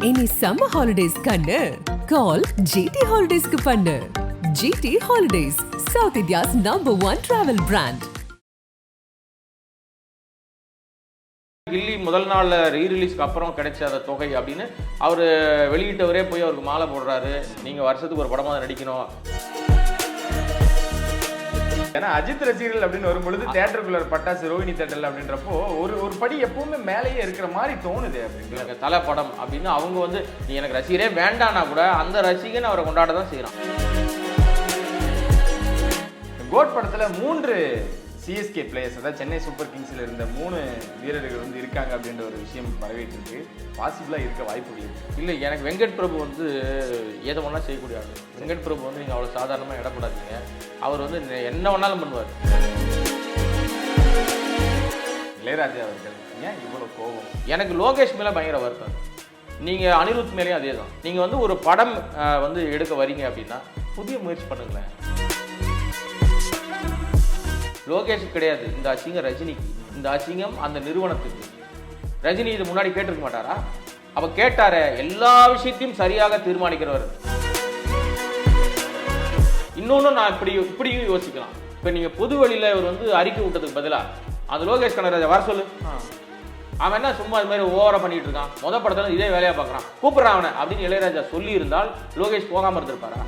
இனி summer holidays கண்ணு கால் GT ஹாலிடேஸ்க்கு பண்ணு. GT holidays, south India's #1 travel brand. Ghilli முதல் நாள் ரீரிலீஸ்க்கு அப்புறம் கிடைச்ச அந்த தொகை அப்படின்னு அவர் வெளியிட்டவரே போய் அவருக்கு மாலை போடுறாரு. நீங்கள் வருஷத்துக்கு ஒரு படமாக நடிக்கணும். ஏன்னா அஜித் ரசிகர்கள் அப்படின்னு வரும்பொழுது தியேட்டருக்குள்ள பட்டாசு ரோஹிணி தேட்டர்ல அப்படின்றப்போ ஒரு படி எப்பவுமே மேலேயே இருக்கிற மாதிரி தோணுது. அப்படின்னு தலை படம் அப்படின்னு அவங்க வந்து நீ எனக்கு ரசிகரே வேண்டானா கூட அந்த ரசிகன் அவரை கொண்டாட தான் செய்கிறான். கோட் படத்துல 3 சிஎஸ்கே பிளேயர்ஸ், அதாவது சென்னை சூப்பர் கிங்ஸ்ல இருந்த 3 வீரர்கள் வந்து இருக்காங்க அப்படின்ற ஒரு விஷயம் பரவிட்டு இருக்கு. பாசிபிளா இருக்க வாய்ப்புகள் இல்லை. எனக்கு வெங்கட் பிரபு வந்து எதை வேணா செய்யக்கூடிய ஆள். வெங்கட் பிரபு வந்து நீங்கள் அவ்வளோ சாதாரணமாக இடப்படாதீங்க. அவர் வந்து என்ன வேணாலும் பண்ணுவார். இளையராஜா அவர்கள் ஏன் இவ்வளோ கோபம்? எனக்கு லோகேஷ் மேலே பயங்கர வருத்தம். நீங்கள் அனிருத் மேலேயும் அதே தான். நீங்கள் வந்து ஒரு படம் வந்து எடுக்க வரீங்க அப்படின்னா புதிய முயற்சி பண்ணுங்களேன். லோகேஷுக்கு கிடையாது இந்த அசிங்கம், ரஜினிக்கு இந்த அசிங்கம், அந்த நிறுவனத்துக்கு. ரஜினி இது முன்னாடி கேட்டிருக்க மாட்டாரா? அப்ப கேட்டார எல்லா விஷயத்தையும் சரியாக தீர்மானிக்கிறவர். இன்னொன்னு நான் இப்படியும் யோசிக்கலாம். இப்ப நீங்க பொது வழியில இவர் வந்து அறிக்கை விட்டதுக்கு பதிலா அந்த லோகேஷ் கனகராஜா வர சொல்லு, அவன் என்ன சும்மா இது மாதிரி ஓவரா பண்ணிட்டு இருக்கான், முத படத்துல இதே வேலையா பாக்குறான், கூப்பிடுறான் அவனை அப்படின்னு இளையராஜா சொல்லி இருந்தால் லோகேஷ் போகாம இருந்திருப்பாரா?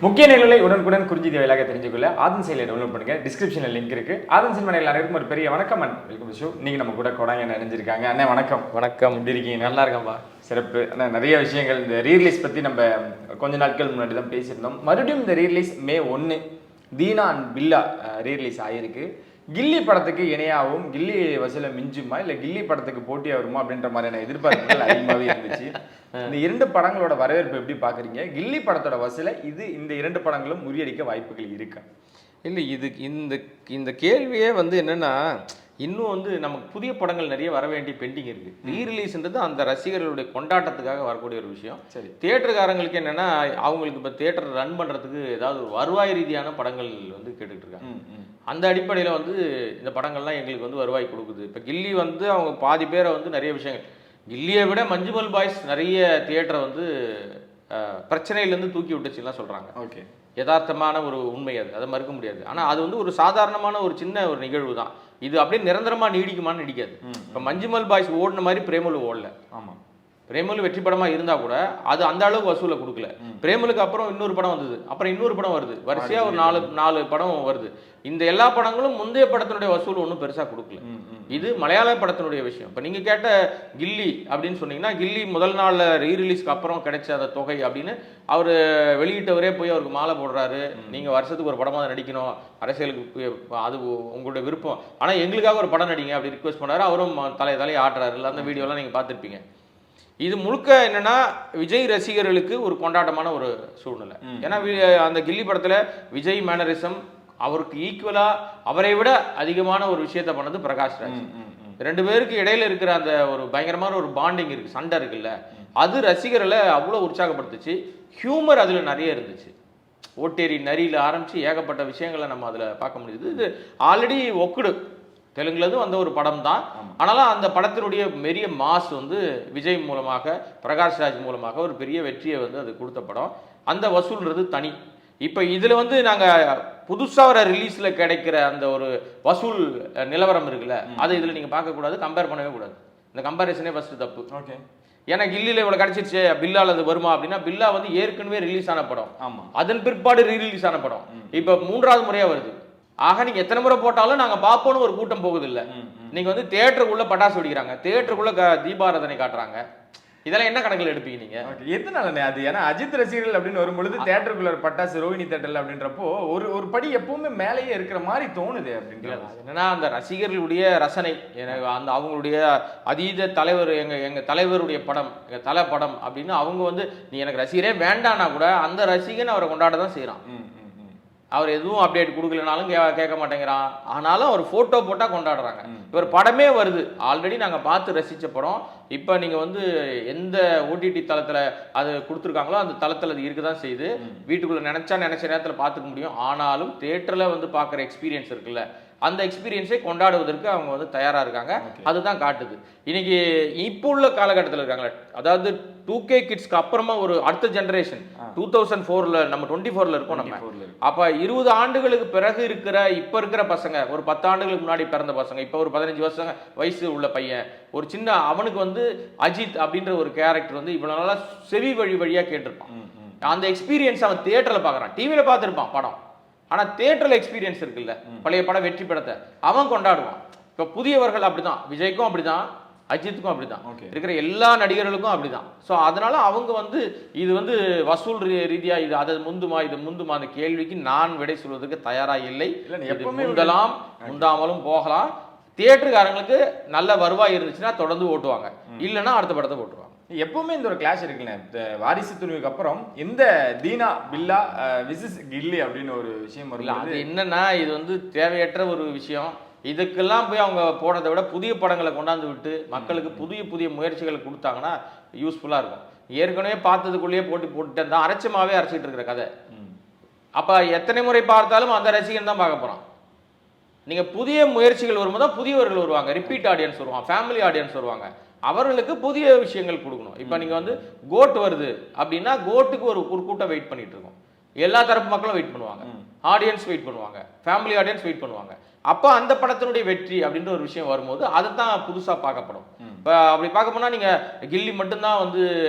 முக்கிய நிகழ்வுகளை உடனுக்குடன் குறிஞ்சி வேலையாக தெரிஞ்சுக்கொள்ள ஆதன் செயலை டவுன்லோட் பண்ணுங்க. டிஸ்கிரிப்ஷனில் லிங்க் இருக்கு. ஆதன் சினிமா எல்லாருக்கும் ஒரு பெரிய வணக்கம் அண்ட் வெல்கம் ஷோ. நீங்க நம்ம கூட கொடாங்க நினைஞ்சிருக்காங்க. அண்ணே வணக்கம். வணக்கம். எப்படி இருக்கீங்க? நல்லா இருக்கேன்பா. சிறப்பு. ஆனால் நிறைய விஷயங்கள் இந்த ரீரிலீஸ் பற்றி நம்ம கொஞ்ச நாட்கள் முன்னாடி தான் பேசியிருந்தோம். மறுபடியும் இந்த rerelease May 1 Dheena and Billa rerelease ஆகிருக்கு. கில்லி படத்துக்கு இணையாகவும் கில்லி வசூலை மிஞ்சுமா இல்லை கில்லி படத்துக்கு போட்டியா வருமா அப்படின்ற மாதிரியான எதிர்பார்ப்புகள் அதிகமாகவே இருந்துச்சு. இந்த 2 படங்களோட வரவேற்பு எப்படி பார்க்குறீங்க? கில்லி படத்தோட வசூலை இந்த 2 படங்களும் முறியடிக்க வாய்ப்புகள் இருக்கா? இல்லை, இது இந்த கேள்வியே வந்து என்னன்னா, இன்னும் வந்து நமக்கு புதிய படங்கள் நிறைய வர வேண்டிய பெண்டிங் இருக்கு. ரீரிலீஸ்ன்றது அந்த ரசிகர்களுடைய கொண்டாட்டத்துக்காக வரக்கூடிய ஒரு விஷயம். சரி, தியேட்டருக்காரங்களுக்கு என்னன்னா, அவங்களுக்கு இப்போ தியேட்டர் ரன் பண்றதுக்கு ஏதாவது ஒரு வருவாய் ரீதியான படங்கள் வந்து கேட்டுட்டு இருக்காங்க. அந்த அடிப்படையில் வந்து இந்த படங்கள்லாம் எங்களுக்கு வந்து வருவாய் கொடுக்குது. இப்போ கில்லி வந்து அவங்க பாதி பேரை வந்து நிறைய விஷயங்கள், கில்லியை விட மஞ்சுமல் பாய்ஸ் நிறைய தியேட்டரை வந்து பிரச்சனையிலேருந்து தூக்கி விட்டுச்சுலாம் சொல்கிறாங்க. ஓகே, யதார்த்தமான ஒரு உண்மை அது, அதை மறுக்க முடியாது. ஆனால் அது வந்து ஒரு சாதாரணமான ஒரு சின்ன ஒரு நிகழ்வு தான். இது அப்படியே நிரந்தரமாக நீடிக்குமான்னு நீடிக்காது. இப்போ மஞ்சுமல் பாய்ஸ் ஓடின மாதிரி பிரேமலு ஓடல. ஆமாம், பிரேமலு வெற்றி படமாக இருந்தால் கூட அது அந்த அளவுக்கு வசூலை கொடுக்கல. பிரேமலுக்கு அப்புறம் இன்னொரு படம் வந்தது, அப்புறம் இன்னொரு படம் வருது, வரிசையாக ஒரு 4 படம் வருது. இந்த எல்லா படங்களும் முந்தைய படத்தினுடைய வசூல் ஒன்றும் பெருசாக கொடுக்கல. இது மலையாள படத்தினுடைய விஷயம். இப்போ நீங்கள் கேட்ட கில்லி அப்படின்னு சொன்னீங்கன்னா, கில்லி முதல் நாள் ரீரிலீஸ்க்கு அப்புறம் கிடைச்ச அந்த தொகை அப்படின்னு அவர் வெளியிட்டவரே போய் அவருக்கு மாலை போடுறாரு. நீங்கள் வருஷத்துக்கு ஒரு படமாக நடிக்கணும், அரசியலுக்கு அது உங்களுடைய விருப்பம், ஆனால் எங்களுக்காக ஒரு படம் நடிங்க அப்படி ரிக்வெஸ்ட் பண்ணாரு. அவரும் தலையை ஆட்டுறாரு. இல்லை, அந்த வீடியோலாம் நீங்கள் பார்த்துருப்பீங்க. இது முழுக்க என்னன்னா விஜய் ரசிகர்களுக்கு ஒரு கொண்டாட்டமான ஒரு சூழ்நிலை. ஏன்னா அந்த கில்லி படத்துல விஜய் மேனரிசம் அவருக்கு ஈக்குவலா, அவரை விட அதிகமான ஒரு விஷயத்த பண்ணது பிரகாஷ் ராஜ். 2 பேருக்கு இடையில இருக்கிற அந்த ஒரு பயங்கரமான ஒரு பாண்டிங் இருக்கு, சண்டை இருக்குல்ல, அது ரசிகர்களை அவ்வளோ உற்சாகப்படுத்துச்சு. ஹியூமர் அதுல நிறைய இருந்துச்சு. ஓட்டேரி நரியில ஆரம்பிச்சு ஏகப்பட்ட விஷயங்களை நம்ம அதுல பார்க்க முடியுது. இது ஆல்ரெடி ஒக்குடு தெலுங்குலதும் வந்த ஒரு படம் தான். ஆனாலும் அந்த படத்தினுடைய பெரிய மாஸ் வந்து விஜய் மூலமாக, பிரகாஷ் ராஜ் மூலமாக ஒரு பெரிய வெற்றியை வந்து அது கொடுத்த படம். அந்த வசூல்ன்றது தனி. இப்போ இதில் வந்து நாங்கள் புதுசாக வர ரிலீஸில் கிடைக்கிற அந்த ஒரு வசூல் நிலவரம் இருக்குல்ல, அதை இதில் நீங்கள் பார்க்கக்கூடாது, கம்பேர் பண்ணவே கூடாது. இந்த கம்பேரிசனே ஃபஸ்ட்டு தப்பு. ஓகே, ஏன்னா கில்லியில் இவ்வளோ கிடச்சிருச்சு, பில்லால் அது வருமா அப்படின்னா, பில்லா வந்து ஏற்கனவே ரிலீஸ் ஆன படம். ஆமாம், அதன் பிற்பாடு ரீரிலீஸ் ஆன படம். இப்போ 3வது முறையாக வருது. ஆக நீங்க எத்தனை முறை போட்டாலும் நாங்க பாப்போம்னு ஒரு கூட்டம் போகுது இல்ல. நீங்க வந்து தியேட்டருக்குள்ள பட்டாசு வெடிக்கிறாங்க, தியேட்டருக்குள்ள தீபாராதனை காட்டுறாங்க. இதெல்லாம் என்ன கணக்கில் எடுப்பீங்க நீங்க? எதனால அது? ஏன்னா அஜித் ரசிகர்கள் அப்படின்னு வரும்பொழுது தியேட்டருக்குள்ள பட்டாசு ரோஹிணி தேட்டர்ல அப்படின்றப்போ ஒரு படி எப்பவுமே மேலேயே இருக்கிற மாதிரி தோணுது. அப்படின்றது என்னன்னா அந்த ரசிகர்களுடைய ரசனை, எனக்கு அந்த அவங்களுடைய அதீத தலைவர், எங்க தலைவருடைய படம், எங்க தலை படம் அப்படின்னு அவங்க வந்து நீ எனக்கு ரசிகரே வேண்டானா கூட அந்த ரசிகன் அவரை கொண்டாட தான் செய்யறான். அவர் எதுவும் அப்டேட் கொடுக்கலனாலும் கேட்க மாட்டேங்கிறான். ஆனாலும் அவர் போட்டோ போட்டா கொண்டாடுறாங்க. இவர் படமே வருது, ஆல்ரெடி நாங்க பார்த்து ரசிச்ச படம். இப்போ நீங்க வந்து எந்த ஓடிடி தளத்துல அது கொடுத்துருக்காங்களோ அந்த தளத்துல அது இருக்குதான் செய்யுது. வீட்டுக்குள்ள நினைச்ச நேரத்துல பார்த்துக்க முடியும். ஆனாலும் தியேட்டர்ல வந்து பார்க்குற எக்ஸ்பீரியன்ஸ் இருக்குல்ல, அந்த எக்ஸ்பீரியன்ஸை கொண்டாடுவதற்கு அவங்க வந்து தயாரா இருக்காங்க. அதுதான் காட்டுது. இன்னைக்கு இப்போ உள்ள காலகட்டத்தில் இருக்காங்களே, அதாவது 2K கிட்ஸ்க்கு அப்புறமா ஒரு அடுத்த ஜெனரேஷன் 2004ல நம்ம 24ல இருக்கோம். நம்ம அப்ப 20 ஆண்டுகளுக்கு பிறகு இருக்கிற இப்ப இருக்கிற பசங்க, ஒரு 10 ஆண்டுகளுக்கு முன்னாடி பிறந்த பசங்க, இப்ப ஒரு 15 வருஷம் வயசு உள்ள பையன், ஒரு சின்ன அவனுக்கு வந்து அஜித் அப்படின்ற ஒரு கேரக்டர் வந்து இவ்வளவு நாளா செவி வழியா கேட்டிருப்பான். அந்த எக்ஸ்பீரியன்ஸ் அவன் தியேட்டர்ல பாக்குறான், டிவியில பார்த்திருப்பான் படம், ஆனா தியேட்டர்ல எக்ஸ்பீரியன்ஸ் இருக்குல்ல, பழைய படம் வெற்றி படத்தை அவன் கொண்டாடுவான். இப்ப புதியவர்கள் அப்படிதான், விஜய்க்கும் அப்படிதான், அஜித்துக்கும் அப்படிதான், இருக்கிற எல்லா நடிகர்களுக்கும் அப்படிதான். ஸோ அதனால அவங்க வந்து இது வந்து வசூல் ரீதியா இது அதை முந்துமா இது முந்துமா அந்த கேள்விக்கு நான் விடை சொல்வதற்கு தயாரா இல்லை. முந்தலாம் முந்தாமலும் போகலாம். தியேட்டருக்காரங்களுக்கு நல்ல வருவாய் இருந்துச்சுன்னா தொடர்ந்து ஓட்டுவாங்க, இல்லைன்னா அடுத்த படத்தை போட்டுருவாங்க. எப்பவுமே இந்த ஒரு கிளாஷ் இருக்குல்ல, வாரிசு துணிவுக்கு அப்புறம் இந்த தீனா பில்லா விசஸ் கில்லி அப்படின்னு ஒரு விஷயம் வருது. அது என்னன்னா இது வந்து தேவையற்ற ஒரு விஷயம். இதுக்கெல்லாம் போய் அவங்க போனதை விட புதிய படங்களை கொண்டாந்து விட்டு மக்களுக்கு புதிய முயற்சிகளை கொடுத்தாங்கன்னா யூஸ்ஃபுல்லா இருக்கும். ஏற்கனவே பார்த்ததுக்குள்ளேயே போட்டுட்டு இருந்தா அரைச்சமாவே அரைச்சிட்டு இருக்கிற கதை. அப்ப எத்தனை முறை பார்த்தாலும் அந்த ரசிகன் தான் பார்க்க போறான். நீங்க புதிய முயற்சிகள் வரும்போது தான் புதியவர்கள் வருவாங்க, ரிப்பீட் ஆடியன்ஸ் வருவாங்க, ஃபேமிலி ஆடியன்ஸ் வருவாங்க. அவர்களுக்கு புதிய விஷயங்கள் கொடுக்கணும். இப்போ நீங்க வந்து கோட் வருது அப்படின்னா கோட்டுக்கு ஒரு கூட்டம் வெயிட் பண்ணிட்டு இருக்கோம். எல்லா தரப்பு மக்களும் வெயிட் பண்ணுவாங்க, ஆடியன்ஸ் வெயிட் பண்ணுவாங்க, ஃபேமிலி ஆடியன்ஸ் வெயிட் பண்ணுவாங்க. அப்போ அந்த படத்தினுடைய வெற்றி அப்படின்ற ஒரு விஷயம் வரும்போது அதுதான் புதுசா பார்க்கப்படும். இப்போ அப்படி பார்க்க போனா நீங்க கில்லி மட்டும்தான் வந்து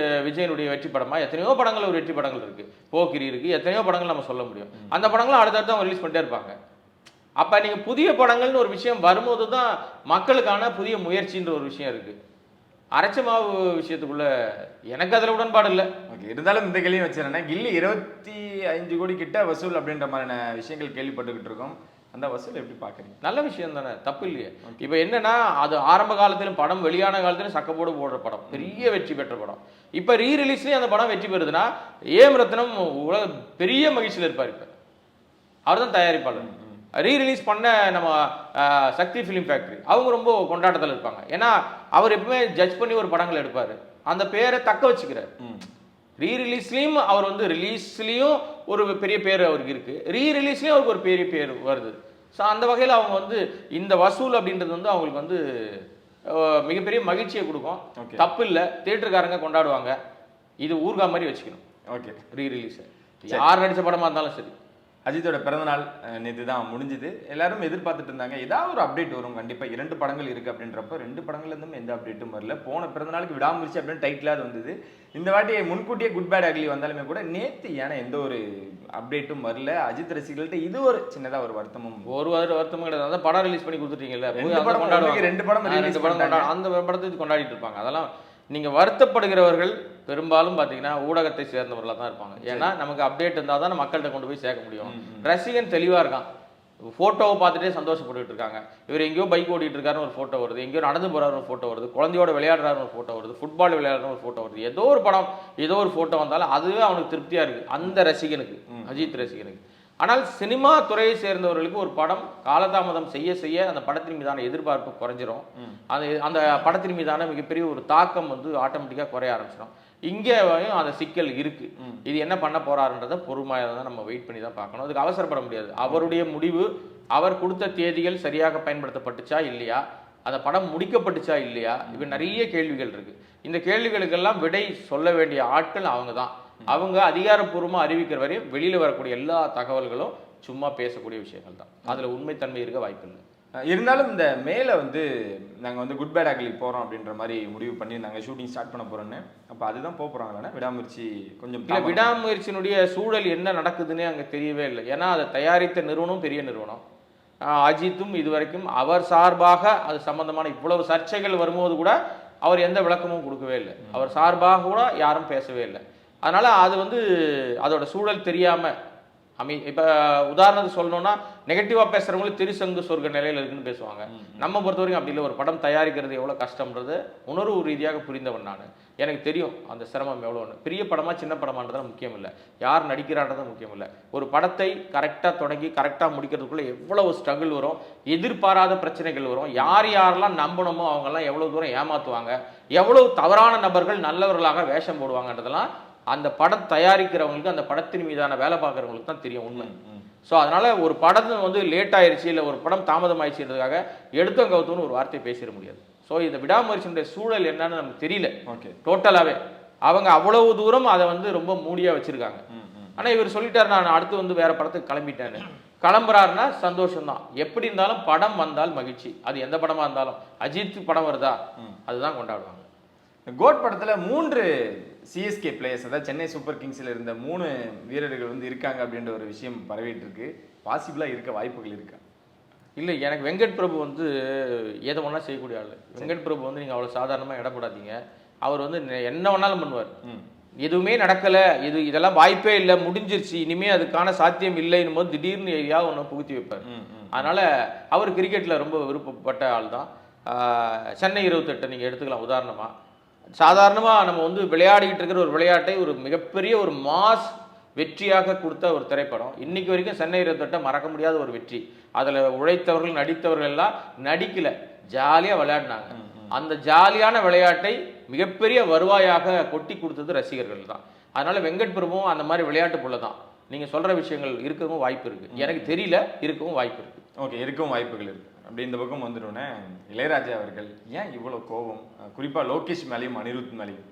விஜயனுடைய வெற்றி படமா? எத்தனையோ படங்கள் ஒரு வெற்றி படங்கள் இருக்கு, போக்கிரி இருக்கு, எத்தனையோ படங்கள் நம்ம சொல்ல முடியும். அந்த படங்களும் அடுத்தடுத்து அவங்க ரிலீஸ் பண்ணிட்டே இருப்பாங்க. அப்ப நீங்க புதிய படங்கள்னு ஒரு விஷயம் வரும்போது தான் மக்களுக்கான புதிய முயற்சின்ற ஒரு விஷயம் இருக்கு. அரைச்ச மாவு விஷயத்துக்குள்ள எனக்கு அதுல உடன்பாடு இல்லை. இருந்தாலும் இந்த கேள்வியும் வச்சிருந்தேன், கில்லி 25 கோடி கிட்ட வசூல் அப்படின்ற மாதிரியான விஷயங்கள் கேள்விப்பட்டுக்கிட்டு இருக்கோம். அந்த வசூல் எப்படி பாக்குறீங்க? நல்ல விஷயம் தானே, தப்பு இல்லையே. இப்ப என்னன்னா அது ஆரம்ப காலத்திலும் படம் வெளியான காலத்திலும் சக்கப்போடு போடுற படம், பெரிய வெற்றி பெற்ற படம். இப்ப ரீ ரிலீஸ்லயும் அந்த படம் வெற்றி பெறுதுன்னா ஏம் ரத்னம் உலக பெரிய மகிழ்ச்சியில் இருப்பார். இப்ப அவர் தான் தயாரிப்பாளர். ரீ ரிலீஸ் பண்ண நம்ம சக்தி ஃபிலிம் ஃபேக்டரி அவங்க ரொம்ப கொண்டாட்டத்தில் இருப்பாங்க. ஏன்னா அவர் எப்பவுமே ஜட்ஜ் பண்ணி ஒரு படங்கள் எடுப்பார், அந்த பேரை தக்க வச்சுக்கிறார். ரீ ரிலீஸ்லையும் அவர் வந்து ரிலீஸ்லையும் ஒரு பெரிய பேர் அவருக்கு இருக்கு, ரீ ரிலீஸ்லையும் அவருக்கு ஒரு பெரிய பேர் வருது. ஸோ அந்த வகையில் அவங்க வந்து இந்த வசூல் அப்படின்றது வந்து அவங்களுக்கு வந்து மிகப்பெரிய மகிழ்ச்சியை கொடுக்கும். தப்பு இல்லை, தியேட்டருக்காரங்க கொண்டாடுவாங்க. இது ஊர்கா மாதிரி வச்சுக்கணும். ஓகே, ரீ ரிலீஸ் யார் நடித்த படமாக இருந்தாலும் சரி. அஜித்தோட பிறந்தநாள் நேற்று தான் முடிஞ்சுது. எல்லாரும் எதிர்பார்த்துட்டு இருந்தாங்க ஏதாவது ஒரு அப்டேட் வரும், கண்டிப்பாக 2 படங்கள் இருக்குது அப்படின்றப்ப 2 படங்கள்லேருந்தும் எந்த அப்டேட்டும் வரல. போன பிறந்தநாளுக்கு விடாமுயற்சி அப்படின்னு டைட்டிலாக வந்தது. இந்த வாட்டி முன்கூட்டியே குட் பேட் அக்லி வந்தாலுமே கூட நேற்று ஏன்னா எந்த ஒரு அப்டேட்டும் வரல. அஜித் ரசிகர்கள்ட்ட இது ஒரு சின்னதாக ஒரு வருத்தமும் வருத்தமும் கிடையாது. அந்த படம் ரிலீஸ் பண்ணி கொடுத்துட்டீங்கல்ல, 2 படம் அந்த படத்தை கொண்டாடிட்டு இருப்பாங்க. அதெல்லாம் நீங்க வருத்தப்படுகிறவர்கள் பெரும்பாலும் பாத்தீங்கன்னா ஊடகத்தை சேர்ந்தவர்களாக தான் இருப்பாங்க. ஏன்னா நமக்கு அப்டேட் இருந்தால் தான் மக்கள்கிட்ட கொண்டு போய் சேர்க்க முடியும். ரசிகன் தெளிவா இருக்கான், போட்டோவை பார்த்துட்டே சந்தோஷப்பட்டு இருக்காங்க. இவர் எங்கேயோ பைக் ஓடிட்டு இருக்காருன்னு ஒரு போட்டோ வருது, எங்கேயோ நடந்து போறாரு ஒரு போட்டோ வருது, குழந்தையோட விளையாடுறாரு ஒரு போட்டோ வருது, ஃபுட்பால் விளையாடுற ஒரு போட்டோ வருது. ஏதோ ஒரு படம் ஏதோ ஒரு போட்டோ வந்தாலும் அதுவே அவனுக்கு திருப்தியா இருக்கு அந்த ரசிகனுக்கு, அஜித் ரசிகனுக்கு. ஆனால் சினிமா துறையை சேர்ந்தவர்களுக்கு ஒரு படம் காலதாமதம் செய்ய செய்ய அந்த படத்தின் மீதான எதிர்பார்ப்பு குறைஞ்சிரும். அந்த படத்தின் மீதான மிகப்பெரிய ஒரு தாக்கம் வந்து ஆட்டோமேட்டிக்காக குறைய ஆரம்பிச்சிடும். இங்கே அந்த சிக்கல் இருக்கு. இது என்ன பண்ண போறாருன்றத பொறுமையாக தான் நம்ம வெயிட் பண்ணி தான் பார்க்கணும். அதுக்கு அவசரப்பட முடியாது. அவருடைய முடிவு, அவர் கொடுத்த தேதிகள் சரியாக பயன்படுத்தப்பட்டுச்சா இல்லையா, அந்த படம் முடிக்கப்பட்டுச்சா இல்லையா, இவன் நிறைய கேள்விகள் இருக்கு. இந்த கேள்விகளுக்கெல்லாம் விடை சொல்ல வேண்டிய ஆட்கள் அவங்க தான். அவங்க அதிகாரப்பூர்வமாக அறிவிக்கிற வரையும் வெளியில் வரக்கூடிய எல்லா தகவல்களும் சும்மா பேசக்கூடிய விஷயங்கள் தான். அதில் உண்மைத்தன்மை இருக்க வாய்ப்பு இல்லை. இருந்தாலும் இந்த மேலே வந்து நாங்கள் வந்து குட் பேட் அக்லி போகிறோம் அப்படின்ற மாதிரி முடிவு பண்ணி நாங்கள் ஷூட்டிங் ஸ்டார்ட் பண்ண போகிறோன்னு. அப்போ அதுதான் போகிறாங்களே விடாமுயற்சி கொஞ்சம் இல்லை, விடாமுயற்சியினுடைய சூழல் என்ன நடக்குதுன்னே அங்கே தெரியவே இல்லை. ஏன்னா அதை தயாரித்த நிறுவனம் பெரிய நிறுவனம். அஜித்தும் இதுவரைக்கும் அவர் சார்பாக அது சம்பந்தமான இவ்வளவு சர்ச்சைகள் வரும்போது கூட அவர் எந்த விளக்கமும் கொடுக்கவே இல்லை. அவர் சார்பாக கூட யாரும் பேசவே இல்லை. அதனால அது வந்து அதோட சூழல் தெரியாம இப்ப உதாரணத்துக்கு சொல்லணும்னா நெகட்டிவா பேசுறவங்களுக்கு திருசங்கு சொர்க்க நிலையில இருக்குன்னு பேசுவாங்க. நம்ம பொறுத்த வரைக்கும் அப்படி இல்லை. ஒரு படம் தயாரிக்கிறது எவ்வளவு கஷ்டம்ன்றது உணர்வு ரீதியாக புரிந்தவன் நான். எனக்கு தெரியும் அந்த சிரமம் எவ்வளோன்னு. பெரிய படமா சின்ன படமான்றதுலாம் முக்கியம் இல்லை, யார் நடிக்கிறான்றதும் முக்கியம் இல்லை. ஒரு படத்தை கரெக்டாக தொடங்கி கரெக்டாக முடிக்கிறதுக்குள்ள எவ்வளவு ஸ்ட்ரகிள் வரும், எதிர்பாராத பிரச்சனைகள் வரும், யாரெல்லாம் நம்பணுமோ அவங்கெல்லாம் எவ்வளவு தூரம் ஏமாத்துவாங்க, எவ்வளவு தவறான நபர்கள் நல்லவர்களாக வேஷம் போடுவாங்கன்றதெல்லாம் அந்த படம் தயாரிக்கிறவங்களுக்கு, அந்த படத்தின் மீதான வேலை பார்க்குறவங்களுக்கு தான் தெரியும் உண்மை. ஸோ அதனால ஒரு படம் வந்து லேட் ஆயிடுச்சு இல்லை ஒரு படம் தாமதம் ஆயிடுச்சுன்றதுக்காக எடுத்தோம் கவுத்தோன்னு ஒரு வார்த்தை பேசிட முடியாது. ஸோ இந்த விடாமுயற்சியினுடைய சூழல் என்னன்னு நமக்கு தெரியல. ஓகே, டோட்டலாகவே அவங்க அவ்வளவு தூரம் அதை வந்து ரொம்ப மூடியாக வச்சிருக்காங்க. ஆனால் இவர் சொல்லிட்டாரு நான் அடுத்து வந்து வேற படத்துக்கு கிளம்பிட்டேன்னு. கிளம்புறாருன்னா சந்தோஷம்தான். எப்படி இருந்தாலும் படம் வந்தால் மகிழ்ச்சி. அது எந்த படமா இருந்தாலும். அஜித் படம் வருதா அதுதான் கொண்டாடுவாங்க. கோட் படத்துல 3 சிஎஸ்கே பிளேயர்ஸ், அதாவது சென்னை சூப்பர் கிங்ஸ்ல இருந்த 3 வீரர்கள் வந்து இருக்காங்க அப்படின்ற ஒரு விஷயம் பரவிட்டு இருக்கு. பாசிபிளா இருக்க வாய்ப்புகள் இருக்கா? இல்லை, எனக்கு வெங்கட் பிரபு வந்து எதை வேணா செய்யக்கூடிய ஆள். வெங்கட் பிரபு வந்து நீங்கள் அவ்வளோ சாதாரணமாக இடப்படாதீங்க. அவர் வந்து என்ன வேணாலும் பண்ணுவார். எதுவுமே நடக்கலை, இதெல்லாம் வாய்ப்பே இல்லை, முடிஞ்சிருச்சு, இனிமேல் அதுக்கான சாத்தியம் இல்லைன்னும் போது திடீர்னு எதையாவது ஒன்று புகுத்தி வைப்பார். அதனால் அவர் கிரிக்கெட்டில் ரொம்ப விருப்பப்பட்ட ஆள் தான். சென்னை 28 நீங்கள் எடுத்துக்கலாம் உதாரணமாக. சாதாரணமாக நம்ம வந்து விளையாடிக்கிட்டு இருக்கிற ஒரு விளையாட்டை ஒரு மிகப்பெரிய ஒரு மாஸ் வெற்றியாக கொடுத்த ஒரு திரைப்படம். இன்னைக்கு வரைக்கும் சென்னை 28 மறக்க முடியாத ஒரு வெற்றி. அதில் உழைத்தவர்கள் நடித்தவர்கள் எல்லாம் நடிக்கல, ஜாலியாக விளையாடினாங்க. அந்த ஜாலியான விளையாட்டை மிகப்பெரிய வருவாயாக கொட்டி கொடுத்தது ரசிகர்கள் தான். அதனால வெங்கட் பிரபுவும் அந்த மாதிரி விளையாட்டு போல தான். நீங்கள் சொல்கிற விஷயங்கள் இருக்கவும் வாய்ப்பு இருக்குது. எனக்கு தெரியல, இருக்கவும் வாய்ப்பு இருக்குது. ஓகே, இருக்கவும் வாய்ப்புகள் இருக்குது. அப்படி இந்த பக்கம் வந்துட்டோன்னே இளையராஜா அவர்கள் ஏன் இவ்வளோ கோபம், குறிப்பாக லோகேஷ் மேலேயும் அனிருத் மேலேயும்?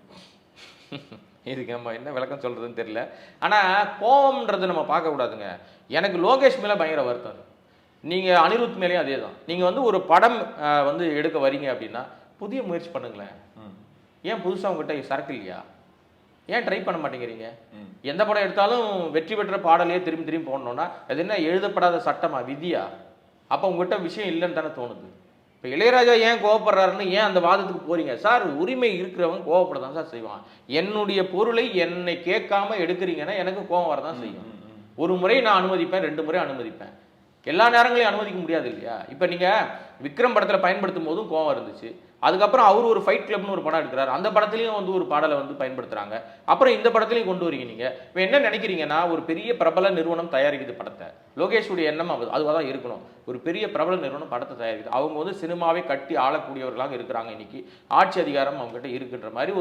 இதுக்கு நம்ம என்ன விளக்கம் சொல்கிறதுன்னு தெரியல. ஆனால் கோபம்ன்றது நம்ம பார்க்கக்கூடாதுங்க. எனக்கு லோகேஷ் மேலே பயங்கர வருத்தம். நீங்கள் அனிருத் மேலேயும் அதே தான். நீங்கள் வந்து ஒரு படம் வந்து எடுக்க வரீங்க அப்படின்னா புதிய முயற்சி பண்ணுங்களேன். ஏன் புதுசாக உங்ககிட்ட சரக்கு இல்லையா? ஏன் ட்ரை பண்ண மாட்டேங்கிறீங்க? எந்த படம் எடுத்தாலும் வெற்றி பெற்ற பாடலையே திரும்பி திரும்பி போடணும்னா அது என்ன எழுதப்படாத சட்டமா, விதியா? அப்போ உங்ககிட்ட விஷயம் இல்லைன்னு தானே தோணுது. இப்போ இளையராஜா ஏன் கோவப்படுறாருன்னு ஏன் அந்த வாதத்துக்கு போறீங்க? சார், உரிமை இருக்கிறவங்க கோவப்பட தான் சார் செய்வான். என்னுடைய பொருளை என்னை கேட்காம எடுக்கிறீங்கன்னா எனக்கு கோவம் வரதான் செய்யும். ஒரு முறை நான் அனுமதிப்பேன், 2 முறை அனுமதிப்பேன். எல்லா நேரங்களையும் அனுமதிக்க முடியாது இல்லையா? இப்போ நீங்கள் விக்ரம் படத்தில் பயன்படுத்தும் போதும் கோவம் இருந்துச்சு. அதுக்கப்புறம் அவர் ஒரு ஃபைட் கிளப்னு ஒரு படம் எடுக்கிறார். அந்த படத்துலையும் வந்து ஒரு பாடலை வந்து பயன்படுத்துகிறாங்க. அப்புறம் இந்த படத்துலையும் கொண்டு வரீங்க. நீங்கள் இப்போ என்ன நினைக்கிறீங்கன்னா, ஒரு பெரிய பிரபல நிறுவனம் தயாரிக்குது படத்தை. லோகேஷுடைய எண்ணம் அதுவாக தான் இருக்கணும். ஒரு பெரிய பிரபல நிறுவனம் படத்தை தயாரிக்குது. அவங்க வந்து சினிமாவை கட்டி ஆளக்கூடியவர்களாக இருக்கிறாங்க. இன்னைக்கு ஆட்சி அதிகாரம் அவங்ககிட்ட இருக்குன்ற மாதிரி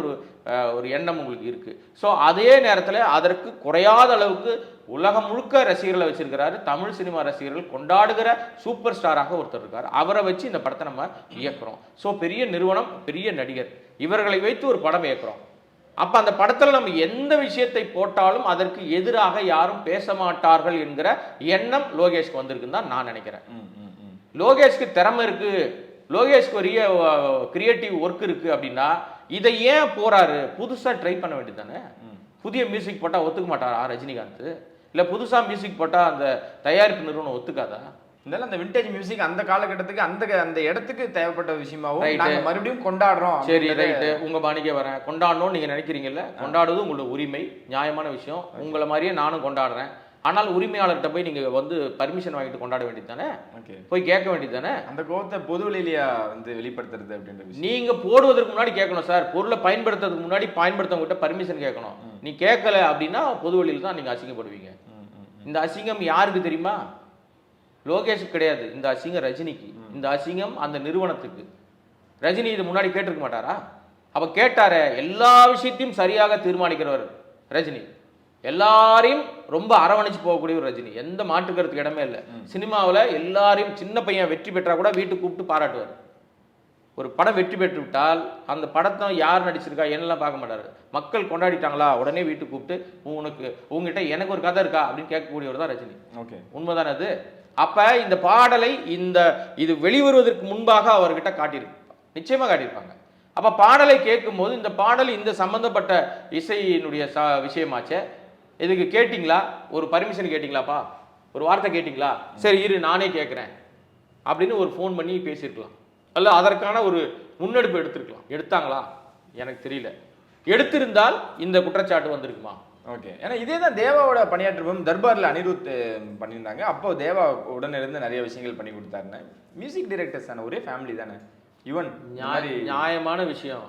ஒரு எண்ணம் உங்களுக்கு இருக்குது. ஸோ அதே நேரத்தில் அதற்கு குறையாத அளவுக்கு உலகம் முழுக்க ரசிகர்களை வச்சிருக்கிறாரு. தமிழ் சினிமா ரசிகர்கள் கொண்டாடுகிற சூப்பர் ஸ்டாராக ஒருத்தர் இருக்கார். அவரை வச்சு இந்த படத்தை நம்ம இயக்குறோம். ஸோ பெரிய நிறுவனம், பெரிய நடிகர், இவர்களை வைத்து ஒரு படம் இயக்குறோம். அப்போ அந்த படத்தில் நம்ம எந்த விஷயத்தை போட்டாலும் அதற்கு எதிராக யாரும் பேச மாட்டார்கள் என்கிற எண்ணம் லோகேஷ்க்கு வந்திருக்குன்னு தான் நான் நினைக்கிறேன். லோகேஷ்க்கு திறமை இருக்கு, லோகேஷ்க்கு ஒரு கிரியேட்டிவ் ஒர்க் இருக்கு அப்படின்னா இதை ஏன் போறாரு? புதுசாக ட்ரை பண்ண வேண்டியது தானே. புதிய மியூசிக் போட்டால் ஒத்துக்க மாட்டாரா ரஜினிகாந்த்? இல்லை புதுசாக மியூசிக் போட்டால் அந்த தயாரிப்பு நிறுவனம் ஒத்துக்காதா? இருந்தாலும் அந்த விண்டேஜ் மியூசிக் அந்த காலகட்டத்துக்கு அந்த இடத்துக்கு தேவைப்பட்ட விஷயமாவும் நாங்க மறுபடியும் கொண்டாடுறோம். சரி, ரைட்டு, உங்க பாணிக்கே வரேன். கொண்டாடணும்னு நீங்க நினைக்கிறீங்கல்ல, கொண்டாடுவது உங்களோட உரிமை, நியாயமான விஷயம். உங்களை மாதிரியே நானும் கொண்டாடுறேன். ஆனால் உரிமையாளர்கிட்ட போய் நீங்க வந்து பர்மிஷன் வாங்கிட்டு கொண்டாட வேண்டியது தானே, போய் கேட்க வேண்டியது தானே. அந்த கோபத்தை பொதுவெளியிலேயே வந்து வெளிப்படுத்துறது அப்படின்ற விஷயம் நீங்க போடுவதற்கு முன்னாடி கேட்கணும் சார். பொருளை பயன்படுத்துறதுக்கு முன்னாடி பயன்படுத்தவங்ககிட்ட பர்மிஷன் கேட்கணும். நீ கேட்கல அப்படின்னா பொதுவெளியில் தான் நீங்க அசிங்கப்படுவீங்க. இந்த அசிங்கம் யாருக்கு தெரியுமா? லோகேஷுக்கு கிடையாது. இந்த அசிங்கம் ரஜினிக்கு. இந்த அசிங்கம் அந்த நிறுவனத்துக்கு. ரஜினி இது முன்னாடி கேட்டிருக்க மாட்டாரா? அப்ப கேட்டார. எல்லா விஷயத்தையும் சரியாக தீர்மானிக்கிறவர் ரஜினி. எல்லாரையும் ரொம்ப அரவணைச்சு போகக்கூடிய ஒரு ரஜினி. எந்த மாற்றுக்கிறதுக்கு இடமே இல்லை. சினிமாவில் எல்லாரையும், சின்ன பையன் வெற்றி பெற்றா கூட வீட்டுக்கு கூப்பிட்டு பாராட்டுவார். ஒரு படம் வெற்றி பெற்று விட்டால் அந்த படத்தை யார் நடிச்சிருக்கா என்னெல்லாம் பார்க்க மாட்டாரு. மக்கள் கொண்டாடிட்டாங்களா உடனே வீட்டுக்கு கூப்பிட்டு உங்ககிட்ட எனக்கு ஒரு கதை இருக்கா அப்படின்னு கேட்கக்கூடியவர் தான் ரஜினி. ஓகே, உண்மைதானே அது? அப்ப இந்த பாடலை இது வெளிவருவதற்கு முன்பாக அவர்கிட்ட காட்டியிருப்பாங்க, நிச்சயமா காட்டியிருப்பாங்க. அப்ப பாடலை கேட்கும் போது இந்த பாடல் இந்த சம்பந்தப்பட்ட இசையினுடைய விஷயமாச்சே, இதுக்கு கேட்டிங்களா, ஒரு பர்மிஷன் கேட்டிங்களாப்பா, ஒரு வார்த்தை கேட்டிங்களா, சரி இரு நானே கேட்குறேன் அப்படின்னு ஒரு ஃபோன் பண்ணி பேசியிருக்கலாம். அல்ல அதற்கான ஒரு முன்னெடுப்பு எடுத்திருக்கலாம். எடுத்தாங்களா எனக்கு தெரியல. எடுத்திருந்தால் இந்த குற்றச்சாட்டு வந்திருக்குமா? ஓகே, ஏன்னா இதே தான் தேவாவோட பணியாற்றுவோம் தர்பாரில் அனிருத் பண்ணியிருந்தாங்க. அப்போ தேவா உடனே இருந்து நிறைய விஷயங்கள் பண்ணி கொடுத்தாருன்னு. மியூசிக் டைரக்டர்ஸ் தானே, ஒரே ஃபேமிலி தானே. ஈவன் நியாயமான விஷயம்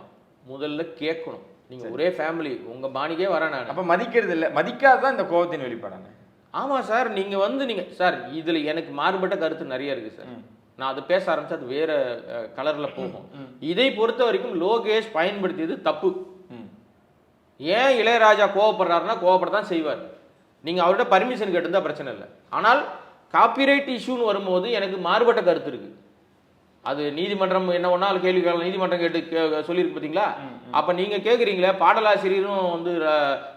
முதல்ல கேட்கணும். நீங்க ஒரே ஃபேமிலி, உங்க பாணிக்கே வர நான் அப்ப மதிக்கிறது இல்லை, மதிக்காதான் இந்த கோபத்தின் வெளிப்பாடானே. ஆமா சார், நீங்க சார் இதுல எனக்கு மாறுபட்ட கருத்து நிறைய இருக்கு சார். நான் அதை பேச ஆரம்பிச்சா அது வேற கலர்ல போகும். இதை பொறுத்த வரைக்கும் லோகேஷ் பயன்படுத்தியது தப்பு. ஏன் இளையராஜா கோவப்படுறாருன்னா கோவப்படத்தான் செய்வார். நீங்கள் அவர்கிட்ட பர்மிஷன் கேட்டிருந்தா பிரச்சனை இல்லை. ஆனால் காப்பிரைட் இஷ்யூன்னு வரும்போது எனக்கு மாறுபட்ட கருத்து இருக்கு. அது நீதிமன்றம் என்ன ஒன்றாலும் கேள்வி நீதிமன்றம் கேட்டு சொல்லியிருக்கு பார்த்தீங்களா? அப்போ நீங்கள் கேட்குறீங்களே பாடலாசிரியரும் வந்து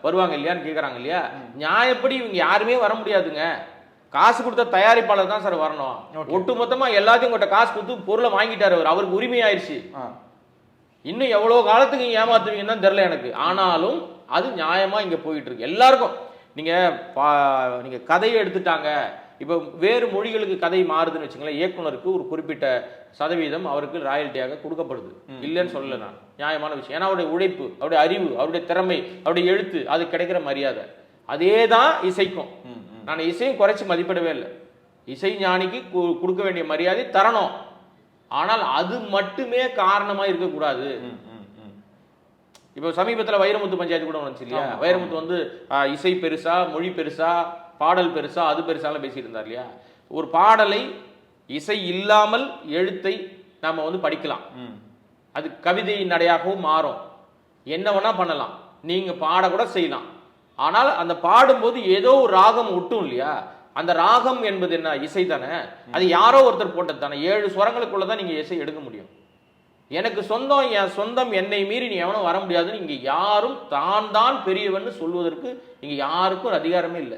வருவாங்க இல்லையான்னு கேட்குறாங்க இல்லையா? நியாயப்படி இவங்க யாருமே வர முடியாதுங்க. காசு கொடுத்த தயாரிப்பாளர் தான் சார் வரணும். ஒட்டு மொத்தமாக எல்லாத்தையும் உங்கள்கிட்ட காசு கொடுத்து பொருளை வாங்கிட்டார் அவர், அவருக்கு உரிமை ஆயிடுச்சு. இன்னும் எவ்வளோ காலத்துக்கு நீங்க ஏமாத்துவீங்கன்னு தான் தெரியல எனக்கு. ஆனாலும் அது நியாயமாக இங்கே போயிட்டு இருக்கு எல்லாருக்கும். நீங்கள் கதையை எடுத்துட்டாங்க, இப்போ வேறு மொழிகளுக்கு கதை மாறுதுன்னு வச்சுங்களேன், இயக்குனருக்கு ஒரு குறிப்பிட்ட சதவீதம் அவருக்கு ராயல்ட்டியாக கொடுக்கப்படுது, இல்லைன்னு சொல்லலை நான், நியாயமான விஷயம். ஏன்னா அவருடைய உழைப்பு, அவருடைய அறிவு, அவருடைய திறமை, அவருடைய எழுத்து, அது கிடைக்கிற மரியாதை. அதே தான் இசைக்கும். நான் இசையும் குறைச்சி மதிப்பிடவே இல்லை. இசை ஞானிக்கு கொடுக்க வேண்டிய மரியாதை தரணும். ஆனால் அது மட்டுமே காரணமாக இருக்கக்கூடாது. இப்போ சமீபத்தில் வைரமுத்து பஞ்சாயத்து கூட வந்துச்சு இல்லையா? வைரமுத்து வந்து இசை பெருசா, மொழி பெருசா, பாடல் பெருசா, அது பெருசாலாம் பேசிட்டு இருந்தார் இல்லையா? ஒரு பாடலை இசை இல்லாமல் எழுத்தை நாம வந்து படிக்கலாம், அது கவிதை நடையாகவும் மாறும், என்ன வேணா பண்ணலாம், நீங்க பாட கூட செய்யலாம். ஆனால் அந்த பாடும்போது ஏதோ ஒரு ராகம் ஒட்டும் இல்லையா? அந்த ராகம் என்பது என்ன? இசை தானே. அது யாரோ ஒருத்தர் போட்டது தானே. 7 ஸ்வரங்களுக்குள்ளதான் நீங்க இசை எடுக்க முடியும். எனக்கு சொந்தம், என் சொந்தம், என்னை மீறி நீ எவனும் வர முடியாதுன்னு இங்க யாரும் தான் பெரியவன்னு சொல்வதற்கு இங்க யாருக்கும் ஒரு அதிகாரமே இல்லை.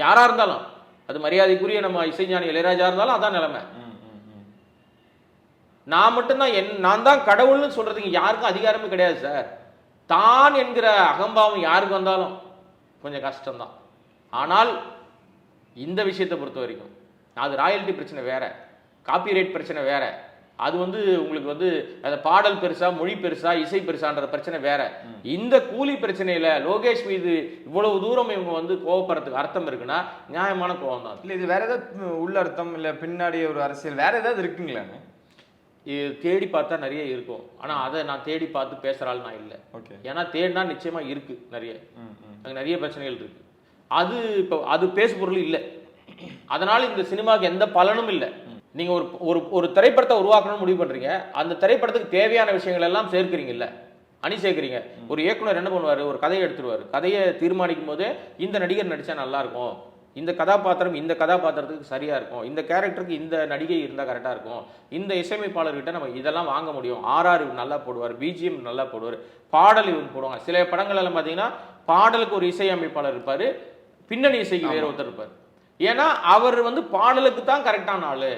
யாரா இருந்தாலும், அது மரியாதைக்குரிய நம்ம இசைஞானி இளையராஜா இருந்தாலும் அதான் நிலைமை. நான் மட்டும்தான் நான் தான் கடவுள்னு சொல்றதுக்கு யாருக்கும் அதிகாரமே கிடையாது சார். தான் என்கிற அகம்பாவம் யாருக்கு வந்தாலும் கொஞ்சம் கஷ்டம்தான். ஆனால் இந்த விஷயத்தை பொறுத்த வரைக்கும் அது ராயல்ட்டி பிரச்சனை வேற, காப்பிரைட் பிரச்சனை வேற. அது வந்து உங்களுக்கு வந்து அந்த பாடல் பெருசா, மொழி பெருசா, இசை பெருசான்ற பிரச்சனை வேற. இந்த கூலி பிரச்சனையில லோகேஷ் மீது இவ்வளவு தூரம் இவங்க வந்து கோவப்படுறதுக்கு அர்த்தம் இருக்குன்னா நியாயமான கோவம் தான். இல்லை இது வேற ஏதாவது உள்ள அர்த்தம் இல்லை, பின்னாடி ஒரு அரசியல் வேற ஏதாவது இருக்குங்களா? தேடி பார்த்தா நிறைய இருக்கும். ஆனா அதை நான் தேடி பார்த்து பேசுறாள் நான் இல்லை. ஏன்னா தேடினா நிச்சயமா இருக்கு நிறைய, அங்கே நிறைய பிரச்சனைகள் இருக்கு. அது இப்போ அது பேசு பொருள் இல்லை. அதனால இந்த சினிமாவுக்கு எந்த பலனும் இல்லை. நீங்க ஒரு திரைப்படத்தை உருவாக்கணும்னு முடிவு பண்றீங்க, அந்த திரைப்படத்துக்கு தேவையான விஷயங்கள் எல்லாம் சேர்க்கிறீங்கல்ல, அணி சேர்க்கிறீங்க. ஒரு இயக்குனர் என்ன பண்ணுவாரு, ஒரு கதையை எடுத்துருவாரு, கதையை தீர்மானிக்கும் போது இந்த நடிகர் நடிச்சா நல்லா இருக்கும், இந்த கதாபாத்திரம் இந்த கதாபாத்திரத்துக்கு சரியா இருக்கும், இந்த கேரக்டருக்கு இந்த நடிகை இருந்தால் கரெக்டா இருக்கும், இந்த இசையமைப்பாளர்கிட்ட நம்ம இதெல்லாம் வாங்க முடியும், RR நல்லா போடுவார், BGM நல்லா போடுவார், பாடல் இவங்க போடுவாங்க. சில படங்கள் எல்லாம் பார்த்தீங்கன்னா பாடலுக்கு ஒரு இசையமைப்பாளர் இருப்பாரு, பின்னணி இசைக்கு வேற ஒருத்தர் இருப்பார். ஏன்னா அவர் வந்து பாடலுக்கு தான் கரெக்டான ஆளு,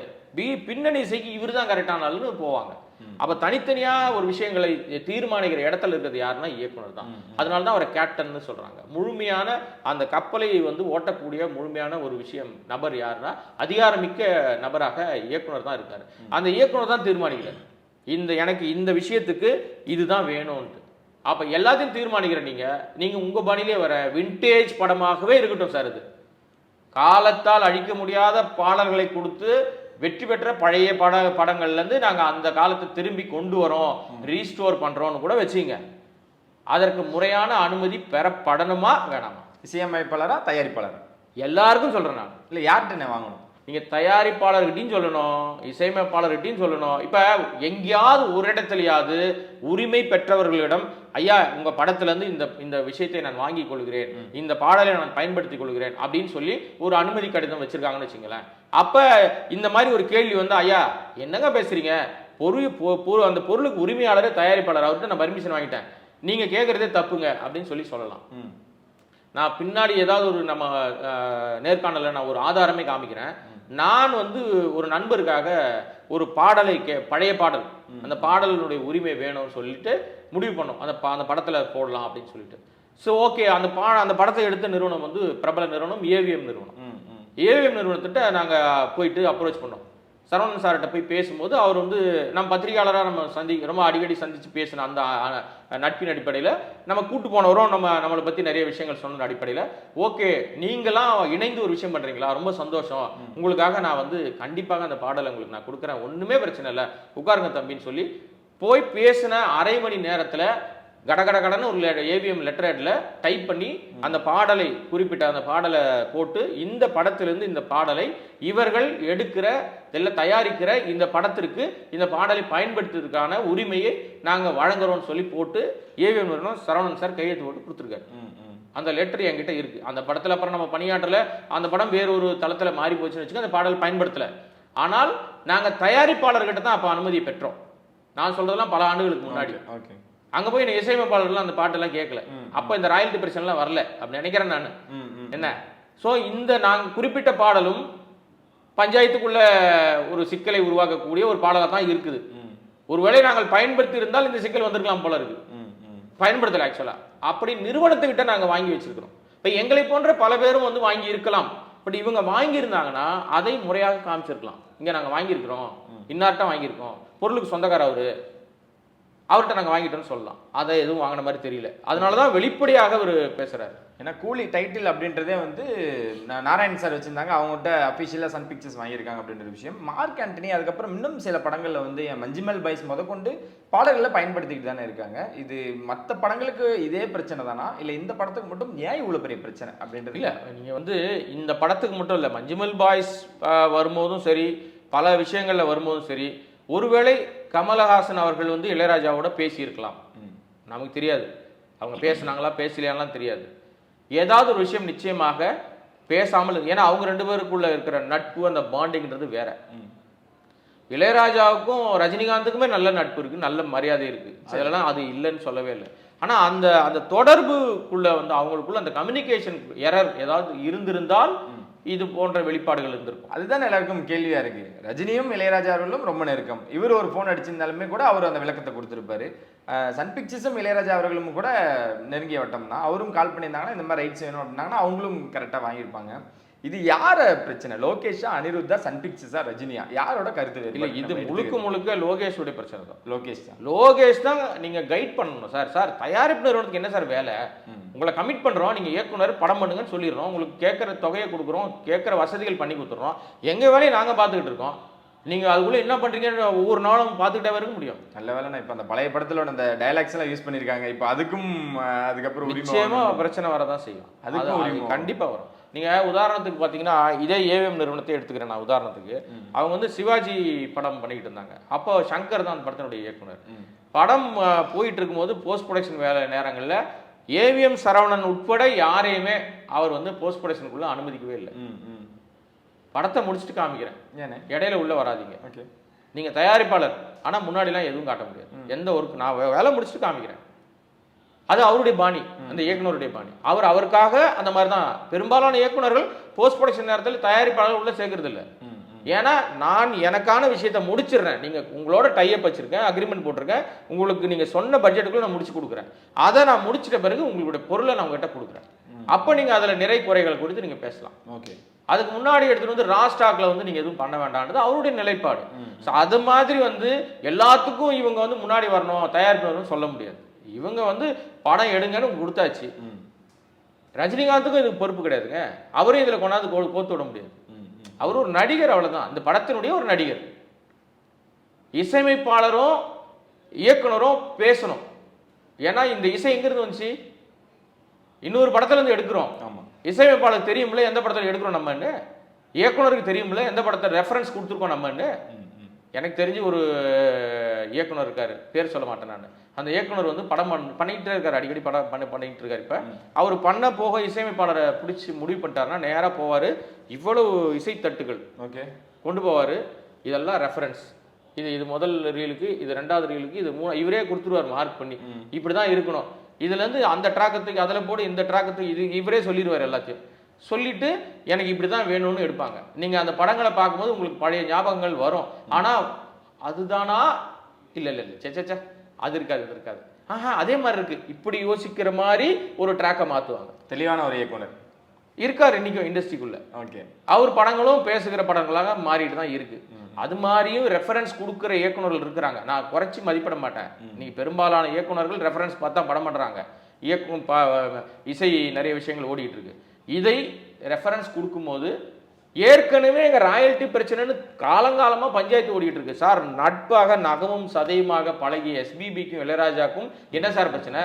பின்னணி இசைக்கு இவர் தான் கரெக்டான ஆளுன்னு போவாங்க. அப்ப தனித்தனியா ஒரு விஷயங்களை தீர்மானிக்கிற இடத்துல இருக்கிறது யாருன்னா இயக்குனர் தான். அதனாலதான் அவரை கேப்டன் சொல்றாங்க. முழுமையான அந்த கப்பலை வந்து ஓட்டக்கூடிய முழுமையான ஒரு விஷயம் நபர் யாருன்னா அதிகாரமிக்க நபராக இயக்குனர் தான் இருக்காரு. அந்த இயக்குனர் தான் தீர்மானிக்கிறார், எனக்கு இந்த விஷயத்துக்கு இதுதான் வேணும்னு. அப்ப எல்லாத்தையும் தீர்மானிக்கிற நீங்க உங்க பாணியிலே வர விண்டேஜ் படமாகவே இருக்கட்டும் சார், இது காலத்தால் அழிக்க முடியாத பாடல்களை கொடுத்து வெற்றி பெற்ற பழைய படங்கள்ல இருந்து நாங்க அந்த காலத்தை திரும்பி கொண்டு வரோம், ரீஸ்டோர் பண்றோம்னு கூட வச்சுங்க. அதற்கு முறையான அனுமதி பெறப்படணுமா வேணாமா? இசையமைப்பாளரா தயாரிப்பாளரா? எல்லாருக்கும் சொல்றேன் நான். இல்ல யார்கிட்ட வாங்கணும்? நீங்க தயாரிப்பாளர்கிட்டையும் சொல்லணும், இசையமைப்பாளர்கிட்டையும் சொல்லணும். இப்ப எங்கேயாவது ஒரு இடத்துலயாவது உரிமை பெற்றவர்களிடம் ஐயா உங்க படத்துல இருந்து இந்த விஷயத்தை நான் வாங்கிக் கொள்கிறேன், இந்த பாடலை நான் பயன்படுத்திக் கொள்கிறேன் அப்படின்னு சொல்லி ஒரு அனுமதி கடிதம் வச்சிருக்காங்கன்னு வச்சுங்களேன். அப்ப இந்த மாதிரி ஒரு கேள்வி வந்து ஐயா என்னங்க பேசுறீங்க, அந்த பொருளுக்கு உரிமையாளரே தயாரிப்பாளர், அவர்கிட்ட நான் பர்மிஷன் வாங்கிட்டேன், நீங்க கேட்கறதே தப்புங்க அப்படின்னு சொல்லலாம். நான் பின்னாடி ஏதாவது ஒரு நம்ம நேர்காணல நான் ஒரு ஆதாரமே காமிக்கிறேன். நான் வந்து ஒரு நண்பருக்காக ஒரு பாடலை பழைய பாடல், அந்த பாடலினுடைய உரிமை வேணும்னு சொல்லிட்டு முடிவு பண்ணோம், அந்த படத்துல போடலாம் அப்படின்னு சொல்லிட்டு. ஸோ ஓகே, அந்த படத்தை எடுத்த நிறுவனம் வந்து பிரபல நிறுவனம் AVM நிறுவனம். AVM நிறுவனத்திட்ட நாங்கள் போயிட்டு அப்ரோச் பண்ணோம். சரவணன் சார்கிட்ட போய் பேசும்போது அவர் வந்து நம்ம பத்திரிகையாளராக நம்ம ரொம்ப அடிக்கடி சந்திச்சு பேசின அந்த நட்பின் அடிப்படையில் நம்ம கூட்டு போனவரும் நம்மளை பற்றி நிறைய விஷயங்கள் சொன்ன அடிப்படையில் ஓகே நீங்களாம் இணைந்து ஒரு விஷயம் பண்ணுறீங்களா, ரொம்ப சந்தோஷம், உங்களுக்காக நான் வந்து கண்டிப்பாக அந்த பாடலை உங்களுக்கு நான் கொடுக்குறேன், ஒன்றுமே பிரச்சனை இல்லை, உட்காருங்க தம்பின்னு சொல்லி போய் பேசின அரை மணி நேரத்தில் கடகடன்னு ஒரு AVM லெட்டர் ஹெட்ல டைப் பண்ணி அந்த பாடலை குறிப்பிட்ட அந்த பாடலை போட்டு இந்த படத்திலிருந்து இந்த பாடலை இவர்கள் தயாரிக்கிற இந்த படத்திற்கு இந்த பாடலை பயன்படுத்துவதற்கான உரிமையை நாங்கள் வழங்குறோம்னு சொல்லி போட்டு AVM நிறுவனம் சரவணன் சார் கையெழுத்து போட்டு கொடுத்துருக்காரு. அந்த லெட்டர் என்கிட்ட இருக்கு. அந்த படத்தில் அப்புறம் நம்ம பணியாற்றல, அந்த படம் வேறொரு தளத்தில் மாறி போச்சுன்னு வச்சுக்கோங்க, அந்த பாடல் பயன்படுத்தலை. ஆனால் நாங்கள் தயாரிப்பாளர்கிட்ட தான் அப்போ அனுமதியை பெற்றோம். நான் சொல்றதெல்லாம் பல ஆண்டுகளுக்கு முன்னாடி. அங்கே போய் எனக்கு இசையமைப்பாளர்கள் அந்த பாட்டெல்லாம் கேட்கல. அப்போ இந்த ராயல்டி பிரச்சனைலாம் வரல அப்படி நினைக்கிறேன் நான். என்ன ஸோ இந்த நாங்கள் குறிப்பிட்ட பாடலும் பஞ்சாயத்துக்குள்ள ஒரு சிக்கலை உருவாக்கக்கூடிய ஒரு பாடலாக தான் இருக்குது. ஒருவேளை நாங்கள் பயன்படுத்தி இருந்தால் இந்த சிக்கல் வந்திருக்கலாம் போல இருக்கு. பயன்படுத்தலை ஆக்சுவலா. அப்படி நிறுவனத்துக்கிட்ட நாங்கள் வாங்கி வச்சிருக்கிறோம். இப்போ எங்களை போன்ற பல பேரும் வந்து வாங்கி இருக்கலாம். பட் இவங்க வாங்கியிருந்தாங்கன்னா அதை முறையாக காமிச்சிருக்கலாம். இங்கே நாங்கள் வாங்கியிருக்கிறோம், இன்னார்ட்ட வாங்கியிருக்கோம், பொருளுக்கு சொந்தக்கார அவர்கிட்ட நாங்கள் வாங்கிட்டோம்னு சொல்லலாம். அதை எதுவும் வாங்கின மாதிரி தெரியல. அதனால தான் வெளிப்படையாக அவர் பேசுறாரு. ஏன்னா கூலி டைட்டில் அப்படின்றதே வந்து நாராயண் சார் வச்சிருந்தாங்க, அவங்ககிட்ட அஃபிஷியலாக சன் பிக்சர்ஸ் வாங்கியிருக்காங்க அப்படின்ற விஷயம். மார்க் ஆண்டனி அதுக்கப்புறம் இன்னும் சில படங்களில் வந்து மஞ்சுமல் பாய்ஸ் முதற்கொண்டு பாடல்களை பயன்படுத்திக்கிட்டு தானே இருக்காங்க. இது மற்ற படங்களுக்கு இதே பிரச்சனை தானா, இல்லை இந்த படத்துக்கு மட்டும் ஏன் இவ்வளோ பெரிய பிரச்சனை அப்படின்றது? இல்லை, நீங்கள் வந்து இந்த படத்துக்கு மட்டும் இல்லை, மஞ்சுமல் பாய்ஸ் வரும்போதும் சரி, பல விஷயங்களில் வரும்போதும் சரி, ஒருவேளை கமலஹாசன் அவர்கள் வந்து இளையராஜாவோட பேசியிருக்கலாம், நமக்கு தெரியாது. அவங்க பேசுனாங்களா பேசலையாலாம் தெரியாது. ஏதாவது ஒரு விஷயம் நிச்சயமாக பேசாமல், ஏன்னா அவங்க ரெண்டு பேருக்குள்ள இருக்கிற நட்பு, அந்த பாண்டிங்கிறது வேற. இளையராஜாவுக்கும் ரஜினிகாந்துக்குமே நல்ல நட்பு இருக்கு, நல்ல மரியாதை இருக்கு, அதெல்லாம் அது இல்லைன்னு சொல்லவே இல்லை. ஆனால் அந்த அந்த தொடர்புக்குள்ள வந்து அவங்களுக்குள்ள அந்த கம்யூனிகேஷன் எரர் ஏதாவது இருந்திருந்தால் இது போன்ற வெளிப்பாடுகள் இருந்திருக்கும். அதுதான் எல்லாருக்கும் கேள்வியா இருக்கு. ரஜினியும் இளையராஜா அவர்களும் ரொம்ப நெருக்கம். இவர் ஒரு போன் அடிச்சிருந்தாலுமே கூட அவர் அந்த விளக்கத்தை கொடுத்திருப்பாரு. சன் பிக்சர்ஸும் இளையராஜா அவர்களும் கூட நெருங்கிய வட்டம் தான். அவரும் கால் பண்ணியிருந்தாங்கன்னா இந்த மாதிரி ரைட்ஸ் வேணும் அப்படின்னாங்கன்னா அவங்களும் கரெக்டாக வாங்கியிருப்பாங்க. இது யார பிரச்சனை? லோகேஷா, அனிருத்தா, சன் பிக்சர்ஸா, ரஜினியா? யாரோட கருத்து வேறு? இல்லை, இது முழுக்க முழுக்க லோகேஷோட பிரச்சனை தான். லோகேஷ் தான் நீங்க கைட் பண்ணணும். சார் தயாரிப்பு நிறுவனத்துக்கு என்ன சார் வேலை? உங்களை கமிட் பண்றோம், நீங்க இயக்குனர் படம் பண்ணுங்கன்னு சொல்லிடுறோம், உங்களுக்கு கேட்கற தொகையை கொடுக்குறோம், கேட்கற வசதிகள் பண்ணி கொடுத்துறோம், எங்க வேலையை நாங்க பார்த்துக்கிட்டு இருக்கோம், நீங்க அதுக்குள்ள என்ன பண்றீங்கன்னு ஒவ்வொரு நாளும் பார்த்துக்கிட்டே இருக்க முடியும். நல்ல வேலை நான் இப்போ அந்த பழைய படத்துல அந்த டைலாக்ஸ் எல்லாம் யூஸ் பண்ணியிருக்காங்க. இப்போ அதுக்கும் அதுக்கப்புறம் நிச்சயமா பிரச்சனை வரதான் செய்யும். அதுக்கு கண்டிப்பா வரும். நீங்க உதாரணத்துக்கு பாத்தீங்கன்னா இதே ஏவிஎம் நிறுவனத்தை எடுத்துக்கிறேன் நான் உதாரணத்துக்கு. அவங்க வந்து சிவாஜி படம் பண்ணிக்கிட்டு இருந்தாங்க. அப்போ சங்கர் தான் அந்த படத்தினுடைய இயக்குனர். படம் போயிட்டு இருக்கும்போது போஸ்ட் ப்ரொடக்ஷன் வேலை நேரங்களில் ஏவிஎம் சரவணன் உட்பட யாரையுமே அவர் வந்து போஸ்ட் ப்ரொடக்ஷனுக்குள்ள அனுமதிக்கவே இல்லை. படத்தை முடிச்சுட்டு காமிக்கிறேன், இடையில உள்ள வராதிங்க, நீங்க தயாரிப்பாளர், ஆனா முன்னாடிலாம் எதுவும் காட்ட முடியாது. எந்த ஒர்க் நான் வேலை முடிச்சுட்டு காமிக்கிறேன். அது அவருடைய பாணி, அந்த இயக்குனருடைய பாணி. அவருக்காக அந்த மாதிரி தான் பெரும்பாலான இயக்குனர்கள் போஸ்ட் ப்ரொடக்ஷன் நேரத்தில் தயாரிப்பாளர்கள் உள்ள சேர்க்கறது இல்லை. ஏன்னா நான் எனக்கான விஷயத்தை முடிச்சிடுறேன், நீங்க உங்களோட டைப் வச்சிருக்கேன், அக்ரிமெண்ட் போட்டிருக்கேன், உங்களுக்கு நீங்க சொன்ன பட்ஜெட்டுக்குள்ள நான் முடிச்சு கொடுக்குறேன், அதை நான் முடிச்சிட்ட பிறகு உங்களுடைய பொருளை நான் உங்ககிட்ட கொடுக்குறேன். அப்போ நீங்க அதுல நிறை குறைகள் குறித்து நீங்க பேசலாம். அதுக்கு முன்னாடி எடுத்துட்டு வந்து ரா ஸ்டாக்ல வந்து நீங்க எதுவும் பண்ண வேண்டாம்ன்றது அவருடைய நிலைப்பாடு. அது மாதிரி வந்து எல்லாத்துக்கும் இவங்க வந்து முன்னாடி வரணும், தயாரிப்பு வரணும்னு சொல்ல முடியாது. இவங்க வந்து படம் எடுங்கன்னு கொடுத்தாச்சு. ரஜினிகாந்துக்கும் இதுக்கு பொறுப்பு கிடையாதுங்க, அவரையும் இதுல கொண்டாந்து கோத்து விட முடியாது. அவர் ஒரு நடிகர், அவ்வளவுதான், இந்த படத்தினுடைய ஒரு நடிகர். இசையமைப்பாளரும் இயக்குனரும் பேசணும். ஏன்னா இந்த இசை எங்கிருந்து வந்துச்சு? இன்னொரு படத்துல இருந்து எடுக்கிறோம். இசையமைப்பாளருக்கு தெரியும்ல எந்த படத்தில் எடுக்கிறோம் நம்மன்னு, இயக்குனருக்கு தெரியும்ல எந்த படத்தை ரெஃபரன்ஸ் கொடுத்துருக்கோம் நம்மன்னு. எனக்கு தெரிஞ்சு ஒரு இயக்குனர் இருக்காரு, பேர் சொல்ல மாட்டேன் நான். அந்த இயக்குனர் வந்து படம் பண்ணிக்கிட்டே இருக்காரு, அடிக்கடி படம் பண்ணிக்கிட்டு இருக்காரு. இப்போ அவர் பண்ண போக இசையமைப்பாளரை பிடிச்சி முடிவு பண்ணிட்டாருன்னா நேராக போவார், இவ்வளவு இசைத்தட்டுகள் கொண்டு போவார், இதெல்லாம் ரெஃபரன்ஸ், இது முதல் ரீலுக்கு, இது ரெண்டாவது ரீலுக்கு, இது இவரே கொடுத்துருவார் மார்க் பண்ணி, இப்படி தான் இருக்கணும், இதுலேருந்து அந்த ட்ராக்கத்துக்கு அதில் போடு, இந்த ட்ராக்கத்துக்கு இது இவரே சொல்லிடுவார். எல்லாத்தையும் சொல்லிட்டு எனக்கு இப்படி தான் வேணும்னு எடுப்பாங்க. நீங்கள் அந்த படங்களை பார்க்கும்போது உங்களுக்கு பழைய ஞாபகங்கள் வரும். ஆனால் அதுதானா? இல்லை இல்லை இல்லை, சே அது இருக்காது, இது இருக்காது. அதே மாதிரி இருக்கு. இப்படி யோசிக்கிற மாதிரி ஒரு ட்ராக்கை மாற்றுவாங்க. தெளிவான ஒரு இயக்குனர் இருக்கார் இன்னைக்கும் இண்டஸ்ட்ரிக்குள்ள. அவர் படங்களும் பேசுகிற படங்களாக மாறிட்டு தான் இருக்கு. அது மாதிரியும் ரெஃபரன்ஸ் கொடுக்குற இயக்குநர்கள் இருக்கிறாங்க. நான் குறைச்சி மதிப்பிட மாட்டேன். நீங்க பெரும்பாலான இயக்குநர்கள் ரெஃபரன்ஸ் பார்த்தா படம் பண்றாங்க. இசை நிறைய விஷயங்கள் ஓடிட்டு இருக்கு. இதை ரெஃபரன்ஸ் கொடுக்கும்போது ஏற்கனவே எங்க ராயல்டி பிரச்சனைன்னு காலங்காலமா பஞ்சாயத்து ஓடிட்டு இருக்கு. சார் நட்பாக நகமும் சதையுமாக பழகிய எஸ்பிபிக்கும் இளையராஜாக்கும் என்ன சார் பிரச்சனை?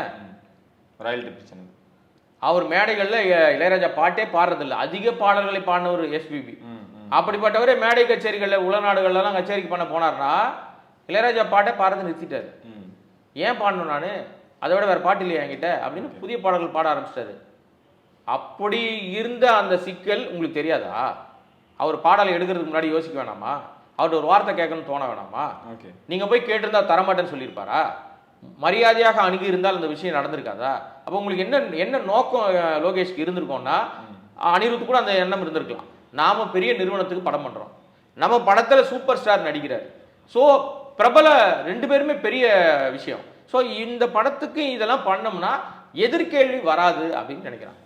ராயல்டி பிரச்சனை. அவர் மேடைகள்ல இளையராஜா பாட்டே பாடுறதில்லை, அதிக பாடல்களை பாடினவர் எஸ்பிபி. அப்படிப்பட்டவரே மேடை கச்சேரிகள்ல உளநாடுகள்லாம் கச்சேரிக்கு பண்ண போனார்னா இளையராஜா பாட்டே பாடுறது நிறுத்திட்டாரு. ஏன் பாடணும், நான் அதை விட வேற பாட்டு இல்லையா என்கிட்ட அப்படின்னு புதிய பாடல்கள் பாட ஆரம்பிச்சிட்டாரு. அப்படி இருந்த அந்த சிக்கல் உங்களுக்கு தெரியாதா? அவர் பாடலை எடுக்கிறதுக்கு முன்னாடி யோசிக்க வேணாமா? அவர்கிட்ட ஒரு வார்த்தை கேட்கணும்னு தோண வேணாமா? நீங்க போய் கேட்டிருந்தா தரமாட்டேன்னு சொல்லியிருப்பாரா? மரியாதையாக அணுகி இருந்தால் அந்த விஷயம் நடந்திருக்காதா? அப்போ உங்களுக்கு என்ன நோக்கம் லோகேஷ்க்கு இருந்திருக்கோம்னா, அனிருத் கூட அந்த எண்ணம் இருந்திருக்கலாம். நாம பெரிய நிறுவனத்துக்கு படம் பண்றோம், நம்ம படத்துல சூப்பர் ஸ்டார் நடிக்கிறார், ஸோ பிரபல 2 பேருமே பெரிய விஷயம், ஸோ இந்த படத்துக்கு இதெல்லாம் பண்ணோம்னா எதிர்கேள்வி வராது அப்படின்னு நினைக்கிறாங்க.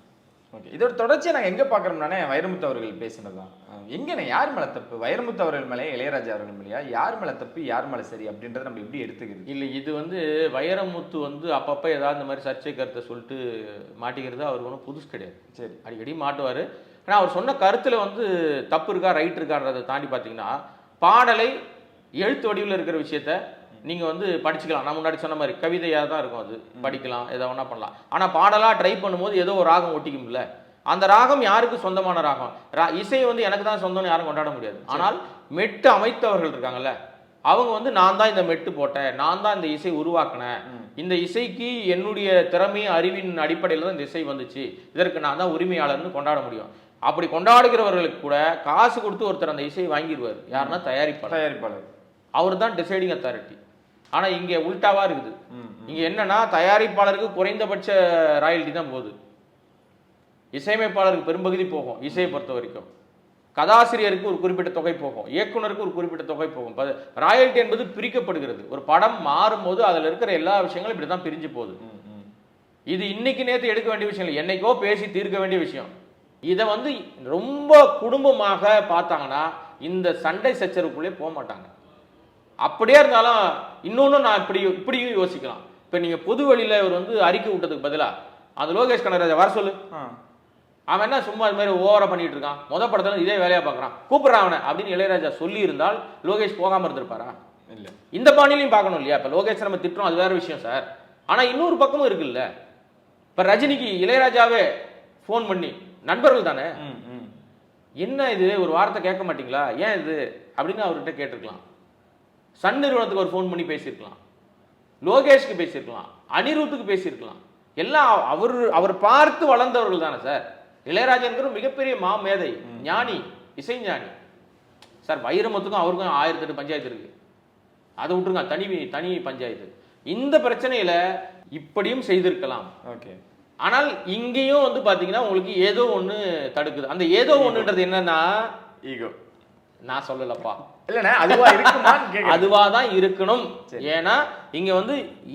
ஓகே, இதோட தொடர்ச்சியை நாங்கள் எங்கே பார்க்குறோம்னானே வைரமுத்து அவர்கள் பேசினது தான். எங்கேண்ணே யார் மேலே தப்பு? வைரமுத்து அவர்கள் மேலே, இளையராஜா அவர்கள் மேலேயா? யார் மேலே தப்பு, யார் மேலே சரி அப்படின்றத நம்ம எப்படி எடுத்துக்கிறது? இல்லை, இது வைரமுத்து அப்பப்போ ஏதாவது இந்த மாதிரி சர்ச்சை கருத்தை சொல்லிட்டு மாட்டிக்கிறது அவருக்கு ஒன்றும் புதுசு கிடையாது. சரி, அடிக்கடி மாட்டுவார். ஆனால் அவர் சொன்ன கருத்தில் தப்பு இருக்கா ரைட் இருக்கான்றதை தாண்டி பார்த்தீங்கன்னா, பாடலை எழுத்து வடிவில் இருக்கிற விஷயத்த நீங்கள் படிச்சுக்கலாம். நான் முன்னாடி சொன்ன மாதிரி கவிதையாக தான் இருக்கும், அது படிக்கலாம், எதை வேணா பண்ணலாம். ஆனால் பாடலாக ட்ரை பண்ணும்போது ஏதோ ஒரு ராகம் ஒட்டிக்கும்ல, அந்த ராகம் யாருக்கு சொந்தமான ராகம்? இசை எனக்கு தான் சொந்தம்னு யாரும் கொண்டாட முடியாது. ஆனால் மெட்டு அமைத்தவர்கள் இருக்காங்கல்ல, அவங்க நான் தான் இந்த மெட்டு போட்டேன், நான் தான் இந்த இசை உருவாக்கினேன், இந்த இசைக்கு என்னுடைய திறமையும் அறிவின் அடிப்படையில் தான் இந்த இசை வந்துச்சு, இதற்கு நான் தான் உரிமையாளர்னு கொண்டாட முடியும். அப்படி கொண்டாடுகிறவர்களுக்கு கூட காசு கொடுத்து ஒருத்தர் அந்த இசையை வாங்கிடுவார். யாருன்னா தயாரிப்பாளர். அவர் தான் டிசைடிங் அத்தாரிட்டி. ஆனால் இங்கே உல்டாவா இருக்குது. இங்கே என்னன்னா, தயாரிப்பாளருக்கு குறைந்தபட்ச ராயல்டி தான் போகுது, இசையமைப்பாளருக்கு பெரும்பகுதி போகும். இசையை பொறுத்த வரைக்கும் கதாசிரியருக்கு ஒரு குறிப்பிட்ட தொகை போகும், இயக்குனருக்கு ஒரு குறிப்பிட்ட தொகை போகும். ராயல்டி என்பது பிரிக்கப்படுகிறது. ஒரு படம் மாறும்போது அதில் இருக்கிற எல்லா விஷயங்களும் இப்படி தான் பிரிஞ்சு போகுது. இது இன்னைக்கு நேற்று எடுக்க வேண்டிய விஷயம் இல்லை, என்னைக்கோ பேசி தீர்க்க வேண்டிய விஷயம். இதை ரொம்ப குடும்பமாக பார்த்தாங்கன்னா இந்த சண்டை சச்சரவுக்குள்ளே போக மாட்டாங்க. அப்படியே இருந்தாலும் இன்னொன்று நான் இப்படியும் யோசிக்கலாம். இப்போ நீங்கள் பொது வழியில் இவர் அறிக்கை விட்டதுக்கு பதிலாக அந்த லோகேஷ் கனகராஜா வர சொல்லு, அவன் என்ன சும்மா இது மாதிரி ஓவரா பண்ணிட்டு இருக்கான், படத்துல இதே வேலையா பார்க்குறான், கூப்பிட்றான் அவனை அப்படின்னு இளையராஜா சொல்லி இருந்தால் லோகேஷ் போகாமல் இருந்திருப்பாரா? இல்லை. இந்த பாணிலையும் பார்க்கணும் இல்லையா? இப்போ லோகேஷ் நம்ம திட்டுறோம், அது வேற விஷயம் சார். ஆனால் இன்னொரு பக்கமும் இருக்குல்ல. இப்போ ரஜினிக்கு இளையராஜாவே ஃபோன் பண்ணி, நண்பர்கள் தானே, என்ன இது ஒரு வார்த்தை கேட்க மாட்டீங்களா, ஏன் இது அப்படின்னு அவர்கிட்ட கேட்டிருக்கலாம். சன் நிறுவனத்துக்கு ஒரு ஃபோன் பண்ணி பேசியிருக்கலாம், லோகேஷ்க்கு பேசியிருக்கலாம், அனிருத்துக்கு பேசியிருக்கலாம். எல்லாம் அவர் பார்த்து வளர்ந்தவர்கள் தானே சார். இளையராஜா மிகப்பெரிய மேதை, ஞானி, இசை ஞானி சார். வைரமுத்துக்கும் அவருக்கும் 1008 பஞ்சாயத்து இருக்கு, அதை விட்டுருங்க, தனி பஞ்சாயத்து. இந்த பிரச்சனையில இப்படியும் செய்திருக்கலாம். ஓகே, ஆனால் இங்கேயும் பாத்தீங்கன்னா உங்களுக்கு ஏதோ ஒண்ணு தடுக்குது. அந்த ஏதோ ஒண்ணுன்றது என்னன்னா ஈகோ. நான் சொல்லலப்பா, இல்லைண்ணே, அதுவா தான் இருக்கணும். ஏன்னா இங்க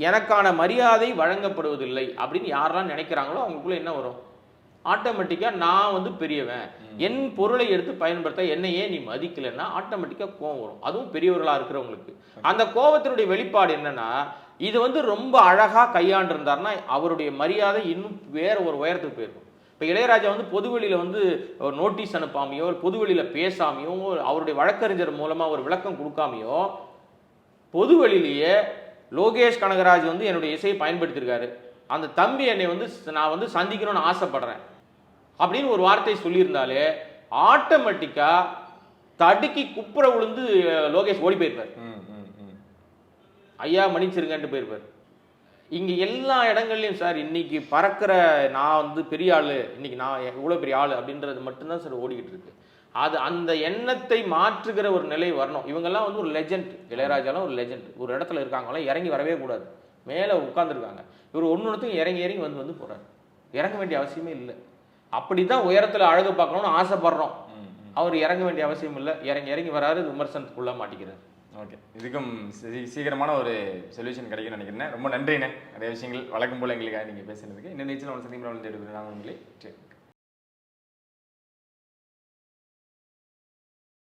எனக்கான மரியாதை வழங்கப்படுவதில்லை அப்படின்னு யாரெல்லாம் நினைக்கிறாங்களோ அவங்களுக்குள்ள என்ன வரும்? ஆட்டோமேட்டிக்கா நான் பெரியவன், என் பொருளை எடுத்து பயன்படுத்த என்னையே நீ மதிக்கலைன்னா ஆட்டோமேட்டிக்கா கோவம் வரும். அதுவும் பெரியவர்களா இருக்கிறவங்களுக்கு. அந்த கோபத்தினுடைய வெளிப்பாடு என்னன்னா, இது ரொம்ப அழகா கையாண்டு இருந்தாருன்னா அவருடைய மரியாதை இன்னும் வேற ஒரு உயரத்துக்கு போயிருக்கும். இப்போ இளையராஜா பொதுவெளியில ஒரு நோட்டீஸ் அனுப்பாமையோ, பொதுவெளியில பேசாமையோ, அவருடைய வழக்கறிஞர் மூலமா ஒரு விளக்கம் கொடுக்காமையோ, பொதுவெளியிலேயே லோகேஷ் கனகராஜ் என்னுடைய இசையை பயன்படுத்தியிருக்காரு, அந்த தம்பி என்னை நான் சந்திக்கணும்னு ஆசைப்படுறேன் அப்படின்னு ஒரு வார்த்தை சொல்லியிருந்தாலே ஆட்டோமேட்டிக்கா தடுக்கி குப்புற விழுந்து லோகேஷ் ஓடி போயிருப்பார். ஐயா மன்னிச்சிருங்கன்ட்டு போயிருப்பார். இங்க எல்லா இடங்கள்லையும் சார் இன்னைக்கு பறக்கிற நான் பெரிய ஆளு, இன்னைக்கு நான் இவ்வளவு பெரிய ஆளு அப்படின்றது மட்டும்தான் சார் ஓடிக்கிட்டு இருக்கு. அது அந்த எண்ணத்தை மாற்றுகிற ஒரு நிலை வரணும். இவங்கெல்லாம் ஒரு லெஜெண்ட், இளையராஜாலாம் ஒரு லெஜெண்ட். ஒரு இடத்துல இருக்காங்களாம், இறங்கி வரவே கூடாது, மேலே உட்காந்துருக்காங்க. இவர் ஒன்றுத்துக்கும் இறங்கி போறாரு. இறங்க வேண்டிய அவசியமே இல்லை. அப்படிதான் உயரத்துல அழகு பார்க்கணும்னு ஆசைப்படுறோம். அவர் இறங்க வேண்டிய அவசியம் இல்லை, இறங்கி வராரு, விமர்சனத்துக்குள்ள மாட்டிக்கிறார். ஓகே, இதுக்கும் சீக்கிரமான ஒரு சொல்யூஷன் கிடைக்கும்னு நினைக்கிறேன். ரொம்ப நன்றிண்ணே, நிறைய விஷயங்கள் வழக்கம் போல எங்களுக்காக நீங்கள் பேசுனதுக்கு. இன்னும் நீச்சல் சந்திக்கும் நாங்கள்